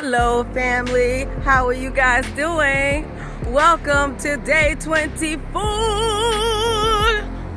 Hello, family. How are you guys doing? Welcome to day 24.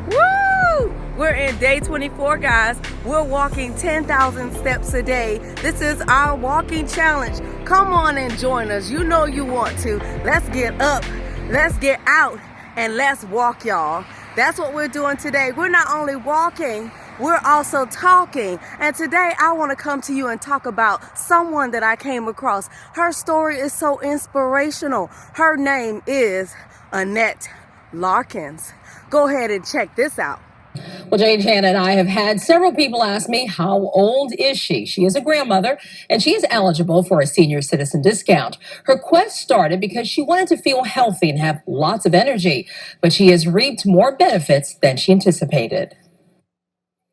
Woo! We're in day 24, guys. We're walking 10,000 steps a day. This is our walking challenge. Come on and join us. You know you want to. Let's get up, let's get out, and let's walk, y'all. That's what we're doing today. We're not only walking, we're also talking. And today I want to come to you and talk about someone that I came across. Her story is so inspirational. Her name is Annette Larkins. Go ahead and check this out. Well, Jane, Jan, and I have had several people ask me, how old is she? She is a grandmother, and she is eligible for a senior citizen discount. Her quest started because she wanted to feel healthy and have lots of energy, but she has reaped more benefits than she anticipated.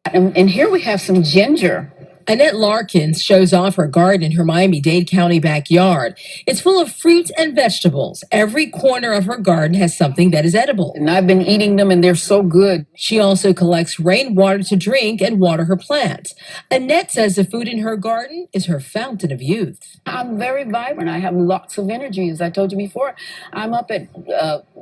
And here we have some ginger. Annette Larkins shows off her garden in her Miami-Dade County backyard. It's full of fruits and vegetables. Every corner of her garden has something that is edible. And I've been eating them, and they're so good. She also collects rainwater to drink and water her plants. Annette says the food in her garden is her fountain of youth. I'm very vibrant. I have lots of energy. As I told you before, I'm up at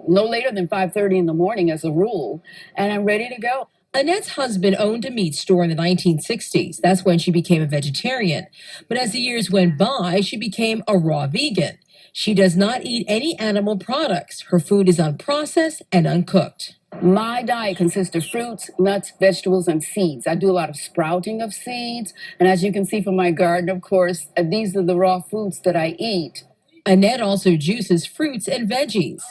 no later than 5:30 in the morning as a rule, and I'm ready to go. Annette's husband owned a meat store in the 1960s. That's when she became a vegetarian. But as the years went by, she became a raw vegan. She does not eat any animal products. Her food is unprocessed and uncooked. My diet consists of fruits, nuts, vegetables, and seeds. I do a lot of sprouting of seeds. And as you can see from my garden, of course, these are the raw foods that I eat. Annette also juices fruits and veggies.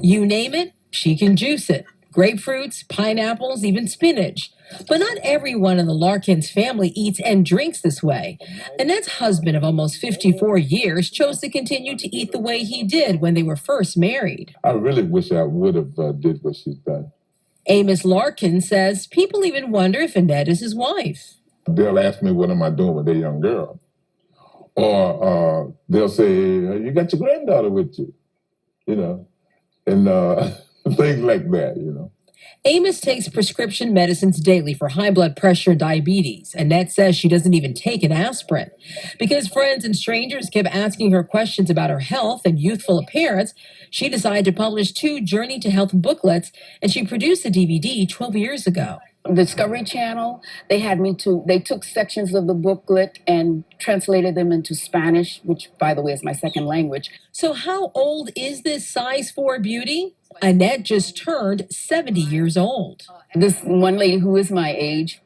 You name it, she can juice it. Grapefruits, pineapples, even spinach. But not everyone in the Larkins family eats and drinks this way. Annette's husband of almost 54 years chose to continue to eat the way he did when they were first married. I really wish I would have did what she's done. Amos Larkin says people even wonder if Annette is his wife. They'll ask me, what am I doing with their young girl? Or they'll say, you got your granddaughter with you, and things like that, Amos takes prescription medicines daily for high blood pressure and diabetes. Annette says she doesn't even take an aspirin. Because friends and strangers kept asking her questions about her health and youthful appearance, she decided to publish 2 Journey to Health booklets, and she produced a DVD 12 years ago. Discovery Channel, they took sections of the booklet and translated them into Spanish, which, by the way, is my second language. So how old is this size 4 beauty? Annette just turned 70 years old. This one lady who is my age,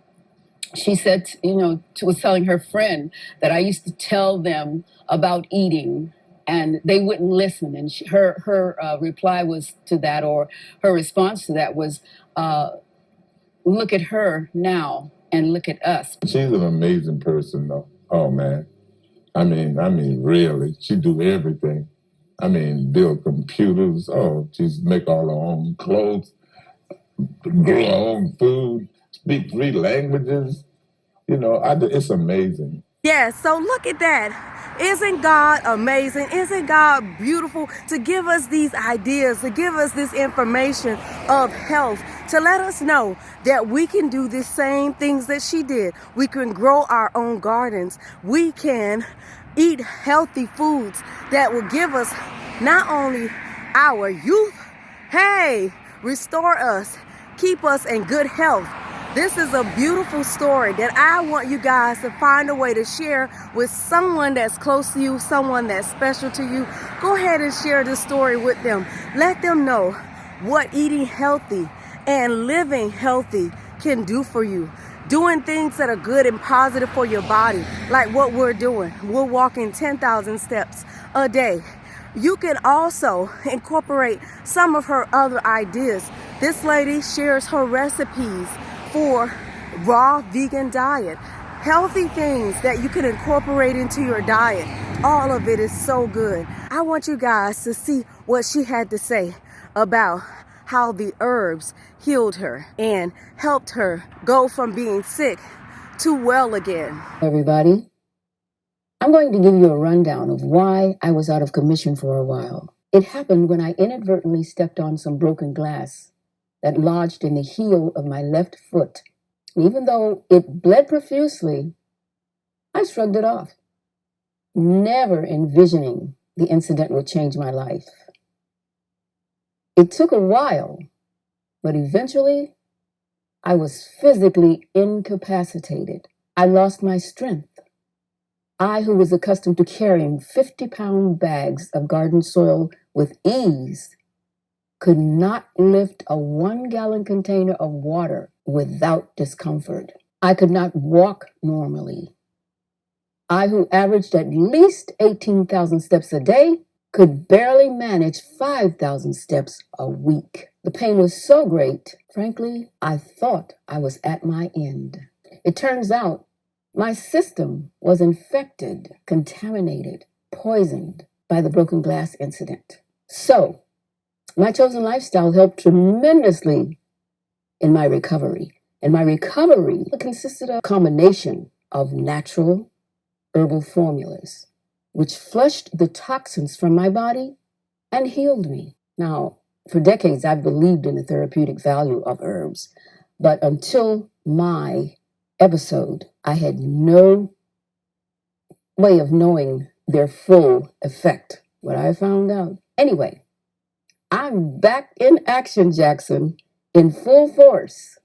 she said, was telling her friend that I used to tell them about eating, and they wouldn't listen. And her reply was to that, or her response to that was, look at her now and look at us. She's an amazing person, though. Oh, man. I mean, really, she do everything. Build computers. Oh, she's make all her own clothes, grow her own food, speak 3 languages. It's amazing. Yeah, so look at that. Isn't God amazing? Isn't God beautiful to give us these ideas, to give us this information of health, to let us know that we can do the same things that she did. We can grow our own gardens. We can eat healthy foods that will give us not only our youth, restore us, keep us in good health. This is a beautiful story that I want you guys to find a way to share with someone that's close to you, someone that's special to you. Go ahead and share this story with them. Let them know what eating healthy and living healthy can do for you. Doing things that are good and positive for your body, like what we're doing. We're walking 10,000 steps a day. You can also incorporate some of her other ideas. This lady shares her recipes for raw vegan diet, healthy things that you can incorporate into your diet. All of it is so good. I want you guys to see what she had to say about how the herbs healed her and helped her go from being sick to well again. Everybody, I'm going to give you a rundown of why I was out of commission for a while. It happened when I inadvertently stepped on some broken glass that lodged in the heel of my left foot. And even though it bled profusely, I shrugged it off. never envisioning the incident would change my life. It took a while, but eventually I was physically incapacitated. I lost my strength. I, who was accustomed to carrying 50-pound bags of garden soil with ease, could not lift a 1-gallon container of water without discomfort. I could not walk normally. I, who averaged at least 18,000 steps a day, could barely manage 5,000 steps a week. The pain was so great, frankly, I thought I was at my end. It turns out my system was infected, contaminated, poisoned by the broken glass incident. So, my chosen lifestyle helped tremendously in my recovery. And my recovery consisted of a combination of natural herbal formulas, which flushed the toxins from my body and healed me. Now, for decades, I've believed in the therapeutic value of herbs, but until my episode, I had no way of knowing their full effect. What I found out. Anyway, I'm back in action, Jackson, in full force.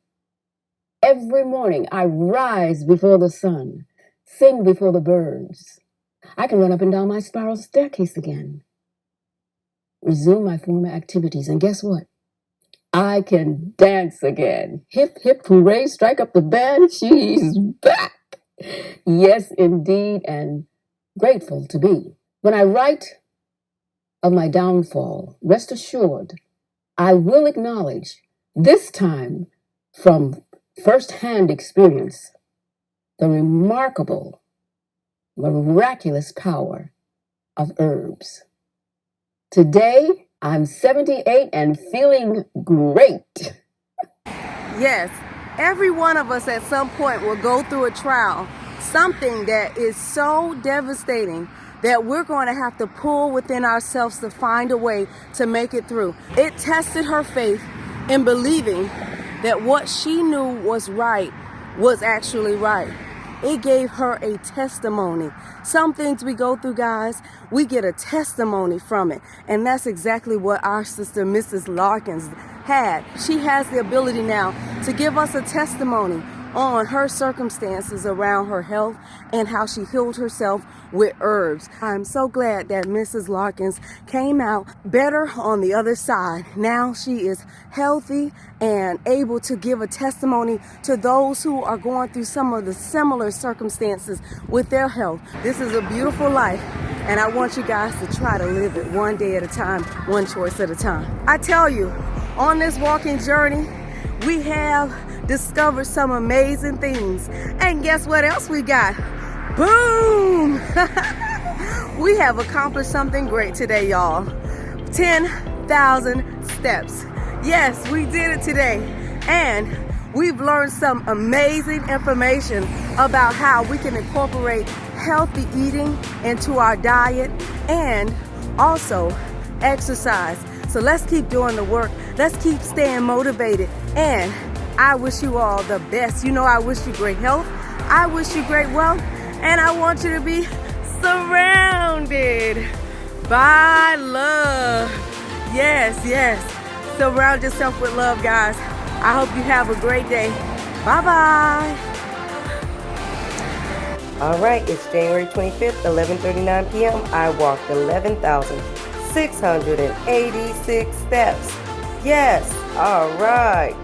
Every morning, I rise before the sun, sing before the birds. I can run up and down my spiral staircase again, resume my former activities, and guess what? I can dance again. Hip, hip, hooray, strike up the band, she's back. Yes, indeed, and grateful to be. When I write of my downfall, rest assured, I will acknowledge, this time from first-hand experience, the remarkable, miraculous power of herbs. Today, I'm 78 and feeling great. Yes, every one of us at some point will go through a trial, something that is so devastating that we're going to have to pull within ourselves to find a way to make it through. It tested her faith in believing that what she knew was right was actually right. It gave her a testimony. Some things we go through, guys, we get a testimony from it. And that's exactly what our sister, Mrs. Larkins, had. She has the ability now to give us a testimony on her circumstances around her health and how she healed herself with herbs. I'm so glad that Mrs. Larkins came out better on the other side. Now she is healthy and able to give a testimony to those who are going through some of the similar circumstances with their health. This is a beautiful life, and I want you guys to try to live it one day at a time, one choice at a time. I tell you, on this walking journey, we have discovered some amazing things. And guess what else we got? Boom! We have accomplished something great today, y'all. 10,000 steps. Yes, we did it today. And we've learned some amazing information about how we can incorporate healthy eating into our diet and also exercise. So let's keep doing the work. Let's keep staying motivated. And I wish you all the best. You know, I wish you great health. I wish you great wealth. And I want you to be surrounded by love. Yes, yes. Surround yourself with love, guys. I hope you have a great day. Bye-bye. All right, it's January 25th, 11:39 p.m. I walked 11,686 steps. Yes, all right.